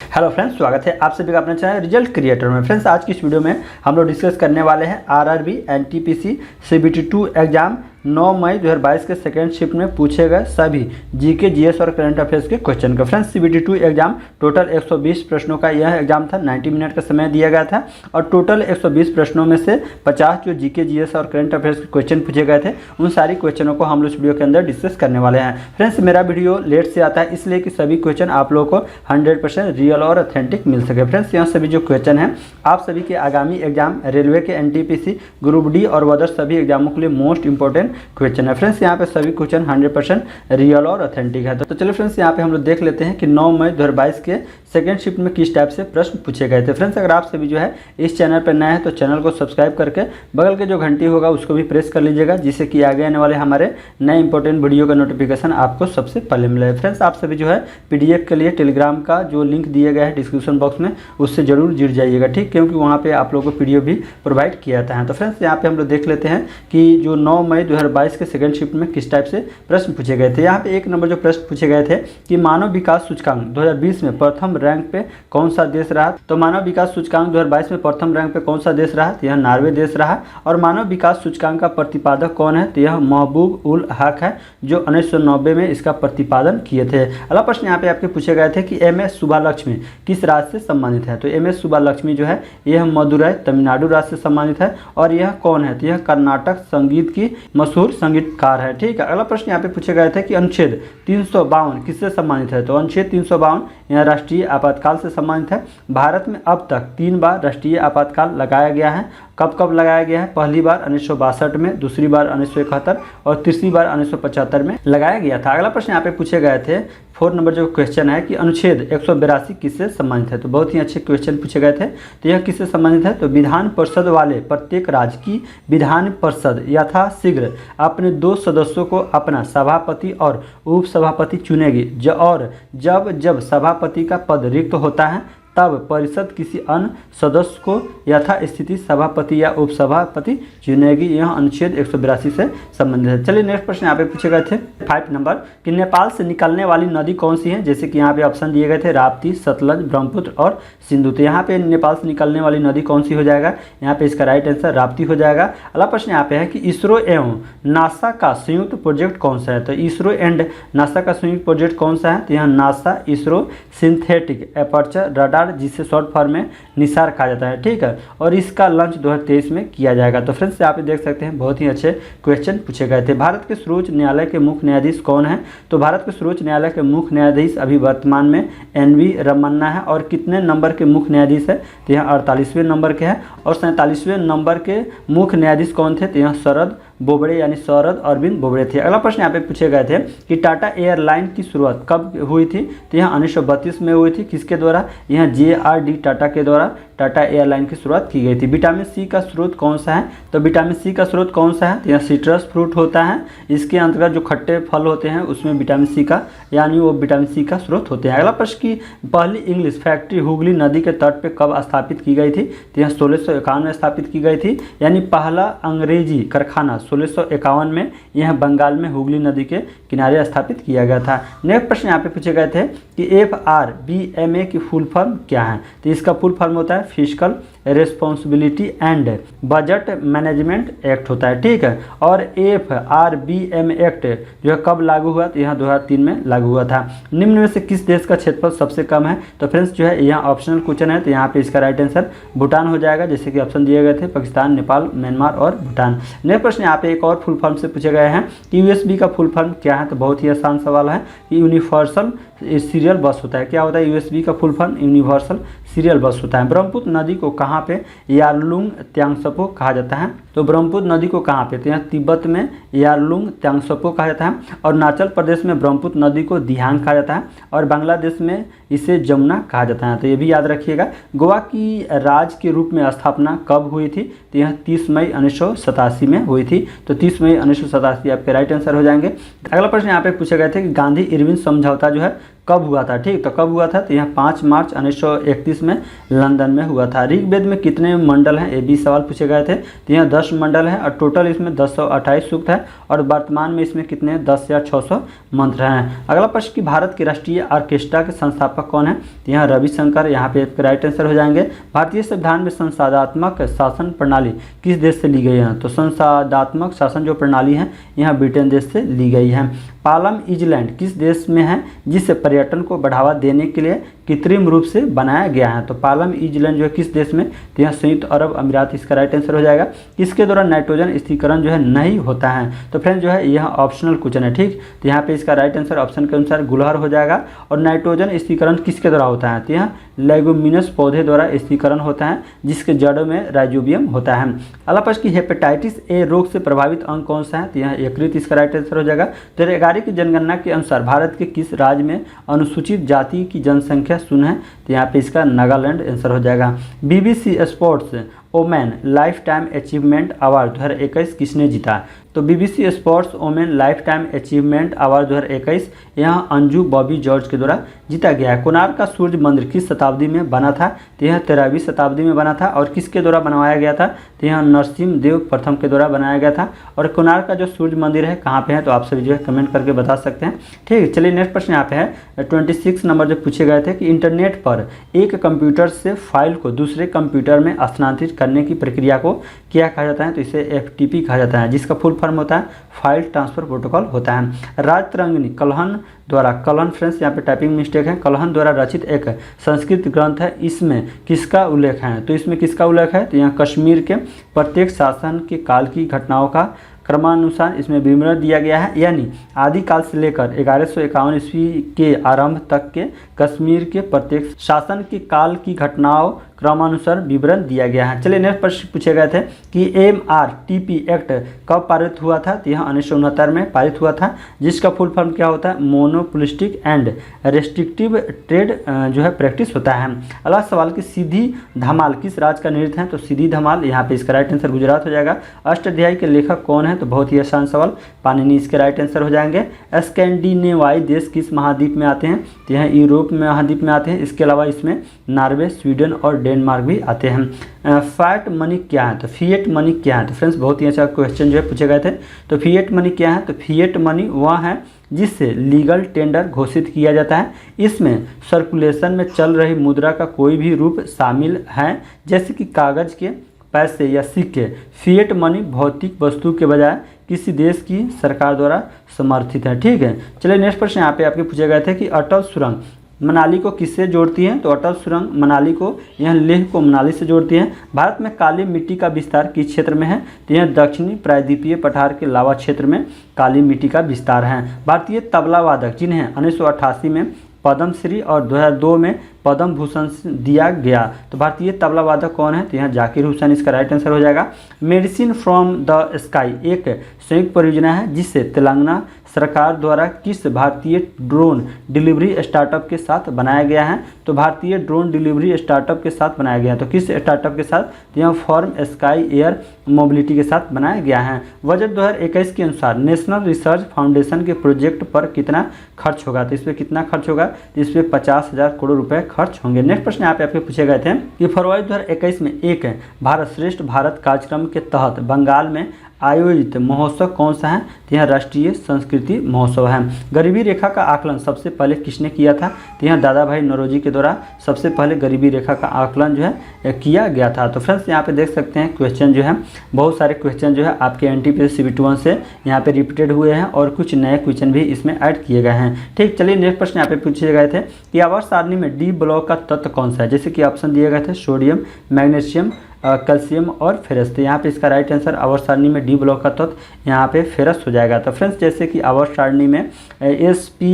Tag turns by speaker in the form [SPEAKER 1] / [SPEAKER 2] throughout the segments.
[SPEAKER 1] Hello friends, स्वागत है आप सभी का अपने चैनल रिजल्ट क्रिएटर में। फ्रेंड्स, आज की इस वीडियो में हम लोग डिस्कस करने वाले हैं आरआरबी एनटीपीसी CBT2 एग्जाम 9 मई 2022 के सेकेंड शिफ्ट में पूछे गए सभी जीके, जीएस और करंट अफेयर्स के क्वेश्चन का। फ्रेंड्स, CBT2 एग्जाम टोटल 120 प्रश्नों का यह एग्जाम था। 90 मिनट का समय दिया गया था और टोटल 120 प्रश्नों में से 50 जो जीके, जीएस और करंट अफेयर्स के क्वेश्चन पूछे गए थे, उन सारी क्वेश्चनों को हम लोग इस वीडियो के अंदर डिस्कस करने वाले हैं। फ्रेंड्स, मेरा वीडियो लेट से आता है इसलिए कि सभी क्वेश्चन आप लोगों को 100% रियल और ऑथेंटिक मिल सके। फ्रेंड्स, यहाँ सभी जो क्वेश्चन हैं आप सभी के आगामी एग्जाम रेलवे के एनटीपीसी ग्रुप डी और अदर सभी एग्जामों के लिए मोस्ट इंपॉर्टेंट क्वेश्चन है। फ्रेंड्स, यहाँ पे सभी क्वेश्चन 100% रियल और ऑथेंटिक है। तो चलिए फ्रेंड्स, यहाँ पे हम लोग देख लेते हैं कि 9 मई 2022 के सेकेंड शिफ्ट में किस टाइप से प्रश्न पूछे गए थे। फ्रेंड्स, अगर आप सभी जो है इस चैनल पर नए हैं तो चैनल को सब्सक्राइब करके बगल के जो घंटी होगा उसको भी प्रेस कर लीजिएगा, जिससे कि आगे आने वाले हमारे नए इंपॉर्टेंट वीडियो का नोटिफिकेशन आपको सबसे पहले मिले। फ्रेंड्स, आप सभी जो है पीडीएफ के लिए टेलीग्राम का जो लिंक दिया गया है डिस्क्रिप्शन बॉक्स में, उससे जरूर जुड़ जाइएगा, ठीक, क्योंकि वहाँ पे आप लोगों को पीडीएफ भी प्रोवाइड किया जाता है। तो फ्रेंड्स, यहाँ पे हम लोग देख लेते हैं कि जो 9 मई 2022 के सेकंड शिफ्ट में किस टाइप से प्रश्न पूछे गए थे। यहाँ पे एक नंबर जो प्रश्न पूछे गए थे कि मानव विकास सूचकांक 2020 में प्रथम रैंक पे कौन सा देश रहा। तो मानव विकास सूचकांक 2022 में प्रथम रैंक पे कौन सा देश रहा, तो यह नॉर्वे देश रहा। और मानव विकास सूचकांक का प्रतिपादक कौन है, तो यह महबूब उल हक है, जो 1990 में इसका प्रतिपादन किए थे। अगला प्रश्न यहाँ पे आपके पूछे गए थे कि MS सुब्बालक्ष्मी किस राज्य से संबंधित है। तो MS सुब्बालक्ष्मी जो है यह मदुरई तमिलनाडु राज्य से संबंधित है। और यह कौन है, तो यह कर्नाटक संगीत की मशहूर संगीतकार है, ठीक है। अगला प्रश्न यहाँ पे पूछे गए थे कि अनुच्छेद 352 किससे संबंधित है। तो अनुच्छेद 352 यह राष्ट्रीय आपातकाल से संबंधित है। भारत में अब तक 3 बार राष्ट्रीय आपातकाल लगाया गया है। कब कब लगाया गया है, पहली बार 1962 में, दूसरी बार 1971 और तीसरी बार 1975 में लगाया गया था। अगला प्रश्न यहाँ पे पूछे गए थे 4 नंबर जो क्वेश्चन है कि अनुच्छेद 182 किससे संबंधित है। तो बहुत ही अच्छे क्वेश्चन पूछे गए थे। तो यह किससे संबंधित है, तो विधान परिषद वाले प्रत्येक राज्य की विधान परिषद यथाशीघ्र अपने 2 सदस्यों को अपना सभापति और उपसभापति चुनेगी और जब सभापति का पद रिक्त होता है तब परिषद किसी अन्य सदस्य को यथास्थिति सभापति या उपसभापति चुनेगी। यह अनुच्छेद 182 से संबंधित है। चलिए नेक्स्ट प्रश्न यहाँ पे पूछे गए थे 5 नंबर कि नेपाल से निकलने वाली नदी कौन सी है। जैसे कि यहाँ पे ऑप्शन दिए गए थे राप्ती, सतलज, ब्रह्मपुत्र और सिंधु। तो यहाँ पे नेपाल से निकलने वाली नदी कौन सी हो जाएगा, यहाँ पे इसका राइट आंसर राप्ती हो जाएगा। अगला प्रश्न यहाँ पे है कि इसरो एवं नासा का संयुक्त प्रोजेक्ट कौन सा है। तो इसरो एंड नासा का संयुक्त प्रोजेक्ट कौन सा है, तो यहाँ NASA ISRO synthetic aperture radar, जिसे शॉर्ट फॉर्म में निसार कहा जाता है, ठीक है। और इसका लॉन्च 2023 में किया जाएगा। तो फ्रेंड्स, यहाँ पे देख सकते हैं बहुत ही अच्छे क्वेश्चन पूछे गए थे। भारत के सर्वोच्च न्यायालय के मुख्य न्यायाधीश कौन है। तो भारत के सर्वोच्च न्यायालय के मुख्य न्यायाधीश अभी वर्तमान में NV रमन्ना है। और कितने नंबर के मुख्य न्यायाधीश है, तो यहाँ 48वें नंबर के हैं। और 47वें नंबर के मुख्य न्यायाधीश कौन थे, तो यहाँ शरद बोबड़े यानी शरद अरविंद बोबड़े थे। अगला प्रश्न यहाँ पे पूछे गए थे कि टाटा एयरलाइन की शुरुआत कब हुई थी। तो यहाँ 1932 में हुई थी। किसके द्वारा, यहाँ JRD टाटा के द्वारा टाटा एयरलाइन की शुरुआत की गई थी। विटामिन सी का स्रोत कौन सा है। तो विटामिन सी का स्रोत कौन सा है, तो यहाँ सिट्रस फ्रूट होता है। इसके अंतर्गत जो खट्टे फल होते हैं उसमें विटामिन सी का यानी वो विटामिन सी का स्रोत होते हैं। अगला प्रश्न की पहली इंग्लिश फैक्ट्री हुगली नदी के तट पर कब स्थापित की गई थी। तो यहाँ 1651 में स्थापित की गई थी। यानी पहला अंग्रेजी कारखाना 1651 में यह बंगाल में हुगली नदी के किनारे स्थापित किया गया था। नेक्स्ट प्रश्न यहाँ पे पूछे गए थे कि FRBMA की फुल फॉर्म क्या है। तो इसका फुल फॉर्म होता है physical responsibility and budget management act होता है, ठीक है। और FRBM एक्ट जो है कब लागू हुआ, तो यहाँ 2003 में लागू हुआ था। निम्न में से किस देश का क्षेत्रफल सबसे कम है। तो फ्रेंड्स जो है यहाँ ऑप्शनल क्वेश्चन है, तो यहाँ पे इसका राइट आंसर भूटान हो जाएगा। जैसे कि ऑप्शन दिए गए थे पाकिस्तान, नेपाल, म्यांमार और भूटान। नेक्स्ट प्रश्न यहाँ पे एक और फुल फॉर्म से पूछे गए हैं कि USB का फुल फॉर्म क्या है। तो बहुत ही आसान सवाल है। यूनिवर्सल सीरियल बस होता है। क्या होता है USB का फुल फॉर्म, यूनिवर्सल सीरियल बस होता है। ब्रह्मपुत्र नदी को कहाँ पे यारलुंग त्यांगसपो कहा जाता है। तो ब्रह्मपुत्र नदी को कहाँ पे, तो यहाँ तिब्बत में यारलुंग त्यांगसपो कहा जाता है। और अरुणाचल प्रदेश में ब्रह्मपुत्र नदी को दिहांग कहा जाता है। और बांग्लादेश में इसे जमुना कहा जाता है। तो ये भी याद रखिएगा। गोवा की राज्य के रूप में स्थापना कब हुई थी, तो यह 30 मई 1987 में हुई थी। तो 30 मई 1987 आपके राइट आंसर हो जाएंगे। अगला प्रश्न यहाँ पे पूछे गए थे कि गांधी इरविन समझौता जो है कब हुआ था, ठीक। तो कब हुआ था, तो यहाँ 5 मार्च 1931 में लंदन में हुआ था। ऋग्वेद में कितने मंडल हैं, ये भी सवाल पूछे गए थे। तो यहाँ 10 मंडल है और टोटल इसमें 1028 सूक्त है और वर्तमान में इसमें कितने 10,600 मंत्र हैं। अगला प्रश्न कि भारत के राष्ट्रीय ऑर्केस्ट्रा के संस्थापक कौन है? तो यहाँ रविशंकर, यहाँ पे राइट आंसर हो जाएंगे। भारतीय संविधान में संसदात्मक शासन प्रणाली किस देश से ली गई है? तो संसदात्मक शासन जो प्रणाली है यहाँ ब्रिटेन देश से ली गई है। पालम आइलैंड किस देश में है जिसे पर्यटन को बढ़ावा देने के लिए कृत्रिम रूप से बनाया गया है? तो पालम आइलैंड जो है किस देश में? तो यहाँ संयुक्त अरब अमीरात इसका राइट आंसर हो जाएगा। इसके द्वारा नाइट्रोजन स्थिरीकरण जो है नहीं होता है। तो फ्रेंड्स जो है यह ऑप्शनल क्वेश्चन है, ठीक। तो यहाँ पे इसका राइट आंसर ऑप्शन के अनुसार गुलहर हो जाएगा। और नाइट्रोजन स्थिरीकरण किसके द्वारा होता है? तो यहाँ लेगुमिनस पौधे द्वारा स्थिरीकरण होता है जिसके जड़ों में राइजोबियम होता है। अगला प्रश्न की हेपेटाइटिस ए रोग से प्रभावित अंग कौन सा है? तो यहाँ यकृत इसका राइट आंसर हो जाएगा। तो 2011 की जनगणना के अनुसार भारत के किस राज्य में अनुसूचित जाति की जनसंख्या शून्य है? तो यहाँ पे इसका नागालैंड आंसर हो जाएगा। BBC sports women life time achievement award 2021 किसने जीता? तो BBC sports women life time achievement award 2021 यहाँ अंजू बॉबी जॉर्ज के द्वारा जीता गया है। कोणार्क का सूर्य मंदिर किस शताब्दी में बना था? तो यह 13वीं शताब्दी में बना था। और किसके द्वारा बनवाया गया था? तो यहाँ नरसिम्हदेव प्रथम के द्वारा बनाया गया था। और कोणार्क का जो सूर्य मंदिर है कहाँ पे है? तो आप सभी जो है कमेंट करके बता सकते हैं, ठीक। चलिए नेक्स्ट प्रश्न यहाँ पे है 26 नंबर जो पूछे गए थे कि इंटरनेट पर एक कंप्यूटर से फाइल को दूसरे कंप्यूटर में स्थानांतरित करने की प्रक्रिया को क्या कहा जाता है? तो इसे FTP कहा जाता है जिसका फुल फॉर्म होता है फाइल ट्रांसफर प्रोटोकॉल होता है। राजतरंगिणी कलहन द्वारा, कलहन फ्रेंड्स यहाँ पे टाइपिंग मिस्टेक है, कलहन द्वारा रचित एक संस्कृत ग्रंथ है, इसमें किसका उल्लेख है? तो इसमें किसका उल्लेख है? तो यहाँ कश्मीर के प्रत्येक शासन के काल की घटनाओं का क्रमानुसार इसमें विवरण दिया गया है। यानी आदिकाल से लेकर 1151 ईस्वी के आरंभ तक के कश्मीर के प्रत्येक शासन के काल की घटनाओं क्रमानुसार विवरण दिया गया है। चलिए नेक्स्ट प्रश्न पूछे गए थे कि MRTP एक्ट कब पारित हुआ था? तो यह 1969 में पारित हुआ था जिसका फुल फॉर्म क्या होता है? मोनोपोलिस्टिक एंड रेस्ट्रिक्टिव ट्रेड जो है प्रैक्टिस होता है। अगला सवाल कि सीधी धमाल किस राज्य का नृत्य है? तो सीधी धमाल यहाँ पे इसका राइट आंसर गुजरात हो जाएगा। अष्टाध्यायी के लेखक कौन है? तो बहुत ही आसान सवाल, पाणिनि इसके राइट आंसर हो जाएंगे। स्कैंडिनेवाई देश किस महाद्वीप में आते हैं? तो यहाँ यूरोप महाद्वीप में आते हैं। इसके अलावा इसमें नॉर्वे, स्वीडन और डेनमार्क भी आते हैं। फैट मनी क्या है? तो फिएट मनी क्या है? तो फ्रेंड्स बहुत ही अच्छा क्वेश्चन जो है पूछे गए थे। तो फिएट मनी क्या है? तो फिएट मनी वह है जिससे लीगल टेंडर घोषित किया जाता है। इसमें सर्कुलेशन में चल रही मुद्रा का कोई भी रूप शामिल है जैसे कि कागज के पैसे या सिक्के। फिएट मनी भौतिक वस्तु के बजाय किसी देश की सरकार द्वारा समर्थित है, ठीक है। चलिए नेक्स्ट प्रश्न यहाँ पे आपके पूछे गए थे कि अटल सुरंग मनाली को किससे जोड़ती है? तो अटल सुरंग मनाली को, यह लेह को मनाली से जोड़ती है। भारत में काली मिट्टी का विस्तार किस क्षेत्र में है? तो यह दक्षिणी प्रायद्वीपीय पठार के लावा क्षेत्र में काली मिट्टी का विस्तार है। भारतीय तबला वादक जिन्हें 1988 में पद्मश्री और 2002 में पद्म भूषण दिया गया, तो भारतीय तबला वादक कौन है? तो यहाँ जाकिर हुसैन इसका राइट आंसर हो जाएगा। मेडिसिन फ्रॉम द स्काई एक संयुक्त परियोजना है जिसे तेलंगाना सरकार द्वारा किस भारतीय ड्रोन डिलीवरी स्टार्टअप के साथ बनाया गया है? तो भारतीय ड्रोन डिलीवरी स्टार्टअप के साथ बनाया गया है। तो किस स्टार्टअप के साथ? तो यहाँ फॉर्म स्काई एयर मोबिलिटी के साथ बनाया गया है। बजट 2021 के अनुसार नेशनल रिसर्च फाउंडेशन के प्रोजेक्ट पर कितना खर्च होगा? तो इस पर कितना खर्च होगा? तो इस पर 50,000 करोड़ रुपए खर्च होंगे। नेक्स्ट प्रश्न यहाँ पे आपके पूछे गए थे कि फरवरी 2021 में एक भारत श्रेष्ठ भारत कार्यक्रम के तहत बंगाल में आयोजित महोत्सव कौन सा है? तो यहाँ राष्ट्रीय संस्कृति महोत्सव है। गरीबी रेखा का आकलन सबसे पहले किसने किया था? तो यहाँ दादा भाई नौरोजी के द्वारा सबसे पहले गरीबी रेखा का आकलन जो है किया गया था। तो फ्रेंड्स यहाँ पे देख सकते हैं क्वेश्चन जो है, बहुत सारे क्वेश्चन जो है आपके NTPC CBT1 से यहाँ पे रिपीटेड हुए हैं और कुछ नए क्वेश्चन भी इसमें ऐड किए गए हैं, ठीक। चलिए नेक्स्ट प्रश्न यहाँ पे पूछे गए थे कि आवर्त सारणी में D ब्लॉक का तत्व कौन सा है? जैसे कि ऑप्शन दिए गए थे सोडियम, मैग्नीशियम, कैल्शियम और फेरस। तो यहाँ पे इसका राइट आंसर आवर्त सारणी में D ब्लॉक का तत्व यहाँ पे फेरस हो जाएगा। तो फ्रेंड्स जैसे कि आवर्त सारणी में S, P,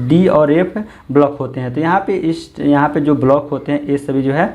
[SPEAKER 1] D और F ब्लॉक होते हैं, तो यहाँ पे जो ब्लॉक होते हैं ये सभी जो है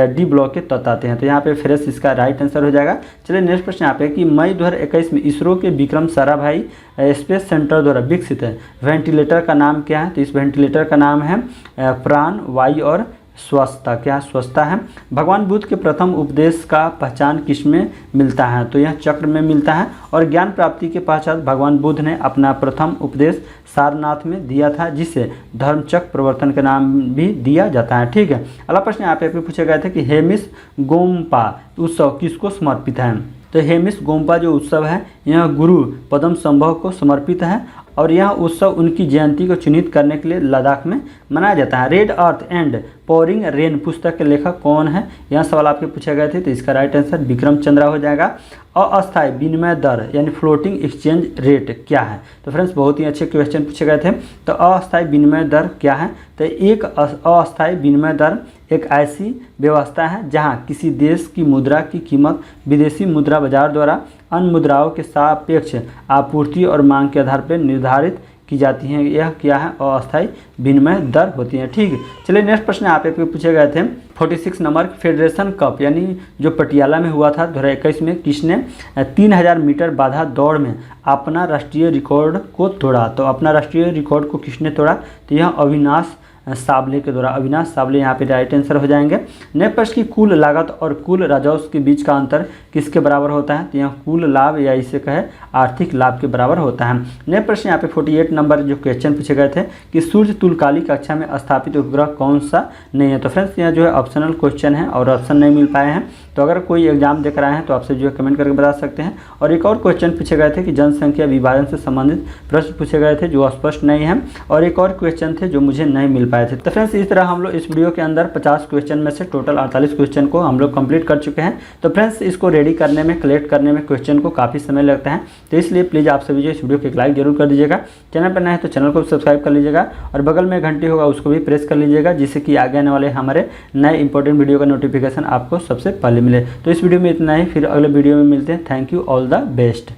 [SPEAKER 1] D ब्लॉक के तत्व आते हैं। तो यहाँ पे फेरस इसका राइट आंसर हो जाएगा। चलिए नेक्स्ट प्रश्न यहाँ पे कि मई 2021 में इसरो के विक्रम साराभाई स्पेस सेंटर द्वारा विकसित वेंटिलेटर का नाम क्या है? तो इस वेंटिलेटर का नाम है प्राण वायु और स्वस्थता। क्या स्वस्थता है? भगवान बुद्ध के प्रथम उपदेश का पहचान किस में मिलता है? तो यह चक्र में मिलता है। और ज्ञान प्राप्ति के पश्चात भगवान बुद्ध ने अपना प्रथम उपदेश सारनाथ में दिया था जिसे धर्मचक्र प्रवर्तन का नाम भी दिया जाता है, ठीक है। अगला प्रश्न यहाँ पे पूछे गए थे कि हेमिस गोम्पा उत्सव किसको समर्पित है? तो हेमिस गोम्पा जो उत्सव है यह गुरु पद्म संभव को समर्पित है और यह उत्सव उनकी जयंती को चिन्हित करने के लिए लद्दाख में मनाया जाता है। Red earth and pouring rain पुस्तक के लेखक कौन है, यह सवाल आपके पूछे गए थे, तो इसका राइट आंसर विक्रम चंद्रा हो जाएगा। अस्थायी विनिमय दर यानी फ्लोटिंग एक्सचेंज रेट क्या है, तो फ्रेंड्स बहुत ही अच्छे क्वेश्चन पूछे गए थे। तो अस्थायी विनिमय दर क्या है, तो एक अस्थायी विनिमय दर एक ऐसी व्यवस्था है जहां किसी देश की मुद्रा की कीमत विदेशी मुद्रा बाजार द्वारा अन्य मुद्राओं के सापेक्ष आपूर्ति और मांग के आधार पर निर्धारित की जाती हैं। यह क्या है, अस्थायी विनिमय दर होती है। ठीक, चलिए नेक्स्ट प्रश्न आप पूछे गए थे 46 नंबर फेडरेशन कप यानी जो पटियाला में हुआ था 2021 में, किसने 3000 मीटर बाधा दौड़ में अपना राष्ट्रीय रिकॉर्ड को तोड़ा, तो अपना राष्ट्रीय रिकॉर्ड को किसने तोड़ा, तो यह अविनाश साबले के द्वारा, अविनाश साबले यहाँ पे राइट आंसर हो जाएंगे। नेक्स्ट प्रश्न की कुल लागत और कुल राजस्व के बीच का अंतर किसके बराबर होता है, तो यहाँ कुल लाभ या इसे कहे आर्थिक लाभ के बराबर होता है। नेक्स्ट प्रश्न यहाँ पे 48 नंबर जो क्वेश्चन पूछे गए थे कि सूर्य तुल्यकाली कक्षा में स्थापित उपग्रह कौन सा नहीं है, तो फ्रेंड्स यहाँ जो है ऑप्शनल क्वेश्चन है और ऑप्शन नहीं मिल पाए हैं, तो अगर कोई एग्जाम देख रहे हैं तो आपसे जो है कमेंट करके बता सकते हैं। और एक और क्वेश्चन पूछे गए थे कि जनसंख्या विभाजन से संबंधित प्रश्न पूछे गए थे जो स्पष्ट नहीं है, और एक और क्वेश्चन थे जो मुझे नहीं मिल पाए थे। तो फ्रेंड्स इस तरह हम लोग इस वीडियो के अंदर 50 क्वेश्चन में से टोटल 48 क्वेश्चन को हम लोग कंप्लीट कर चुके हैं। तो फ्रेंड्स इसको रेडी करने में, कलेक्ट करने में क्वेश्चन को काफ़ी समय लगता है, तो इसलिए प्लीज़ आप सभी जो इस वीडियो को एक लाइक जरूर कर दीजिएगा। चैनल पर नए हैं तो चैनल को सब्सक्राइब कर लीजिएगा और बगल में घंटी होगा उसको भी प्रेस कर लीजिएगा, जिससे कि आगे आने वाले हमारे नए इंपॉर्टेंट वीडियो का नोटिफिकेशन आपको सबसे पहले मिले। तो इस वीडियो में इतना ही, फिर अगले वीडियो में मिलते हैं। Thank you, all the best.